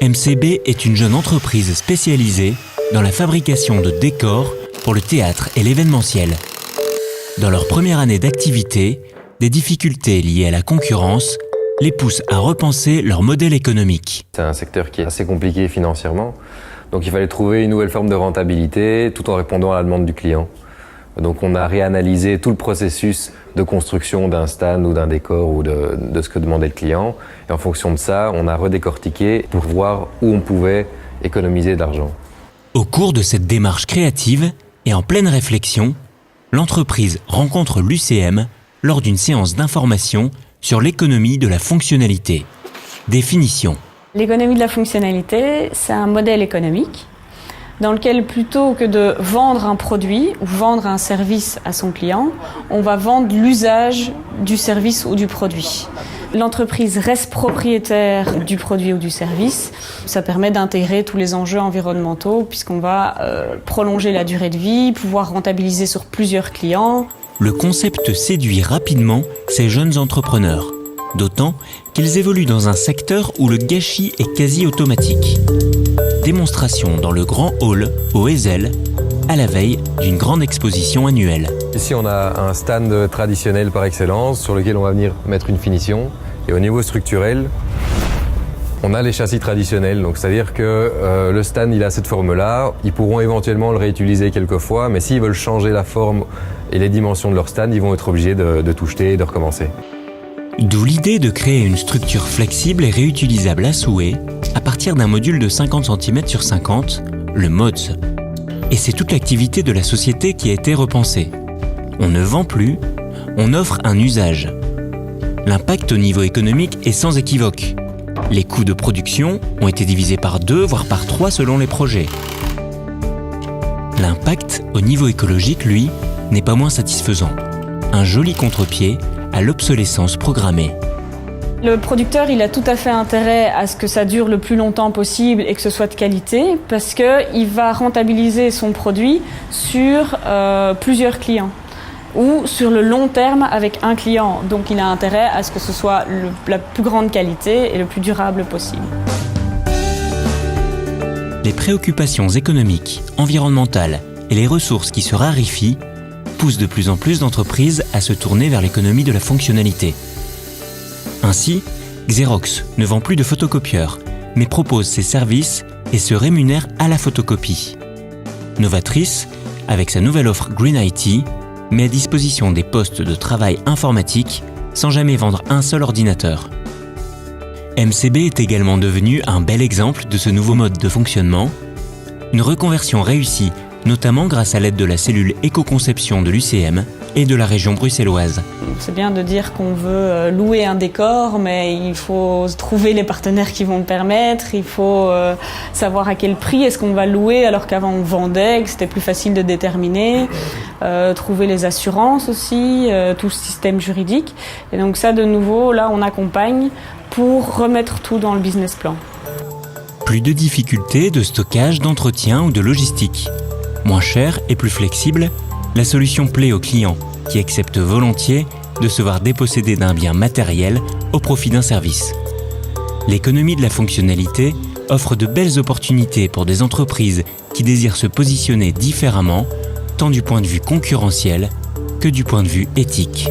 MCB est une jeune entreprise spécialisée dans la fabrication de décors pour le théâtre et l'événementiel. Dans leur première année d'activité, des difficultés liées à la concurrence les poussent à repenser leur modèle économique. C'est un secteur qui est assez compliqué financièrement, donc il fallait trouver une nouvelle forme de rentabilité tout en répondant à la demande du client. Donc on a réanalysé tout le processus de construction d'un stand ou d'un décor ou de ce que demandait le client. Et en fonction de ça, on a redécortiqué pour voir où on pouvait économiser de l'argent. Au cours de cette démarche créative et en pleine réflexion, l'entreprise rencontre l'UCM lors d'une séance d'information sur l'économie de la fonctionnalité. Définition. L'économie de la fonctionnalité, c'est un modèle économique dans lequel plutôt que de vendre un produit ou vendre un service à son client, on va vendre l'usage du service ou du produit. L'entreprise reste propriétaire du produit ou du service. Ça permet d'intégrer tous les enjeux environnementaux puisqu'on va prolonger la durée de vie, pouvoir rentabiliser sur plusieurs clients. Le concept séduit rapidement ces jeunes entrepreneurs, d'autant qu'ils évoluent dans un secteur où le gâchis est quasi automatique. Démonstration dans le grand hall au Ezel, à la veille d'une grande exposition annuelle. Ici on a un stand traditionnel par excellence sur lequel on va venir mettre une finition. Et au niveau structurel, on a les châssis traditionnels, donc c'est-à-dire que le stand il a cette forme-là, ils pourront éventuellement le réutiliser quelques fois, mais s'ils veulent changer la forme et les dimensions de leur stand, ils vont être obligés de tout jeter et de recommencer. D'où l'idée de créer une structure flexible et réutilisable à souhait à partir d'un module de 50 cm sur 50, le MODS. Et c'est toute l'activité de la société qui a été repensée. On ne vend plus, on offre un usage. L'impact au niveau économique est sans équivoque. Les coûts de production ont été divisés par 2, voire par 3 selon les projets. L'impact au niveau écologique, lui, n'est pas moins satisfaisant. Un joli contre-pied à l'obsolescence programmée. Le producteur, il a tout à fait intérêt à ce que ça dure le plus longtemps possible et que ce soit de qualité parce qu'il va rentabiliser son produit sur plusieurs clients ou sur le long terme avec un client. Donc il a intérêt à ce que ce soit la plus grande qualité et le plus durable possible. Les préoccupations économiques, environnementales et les ressources qui se raréfient poussent de plus en plus d'entreprises à se tourner vers l'économie de la fonctionnalité. Ainsi, Xerox ne vend plus de photocopieurs, mais propose ses services et se rémunère à la photocopie. Novatrice, avec sa nouvelle offre Green IT, met à disposition des postes de travail informatique sans jamais vendre un seul ordinateur. MCB est également devenu un bel exemple de ce nouveau mode de fonctionnement, une reconversion réussie notamment grâce à l'aide de la cellule éco-conception de l'UCM et de la région bruxelloise. C'est bien de dire qu'on veut louer un décor, mais il faut trouver les partenaires qui vont le permettre, il faut savoir à quel prix est-ce qu'on va louer alors qu'avant on vendait, que c'était plus facile de déterminer, trouver les assurances aussi, tout le système juridique. Et donc ça de nouveau, là on accompagne pour remettre tout dans le business plan. Plus de difficultés de stockage, d'entretien ou de logistique. Moins cher et plus flexible, la solution plaît aux clients qui acceptent volontiers de se voir déposséder d'un bien matériel au profit d'un service. L'économie de la fonctionnalité offre de belles opportunités pour des entreprises qui désirent se positionner différemment, tant du point de vue concurrentiel que du point de vue éthique.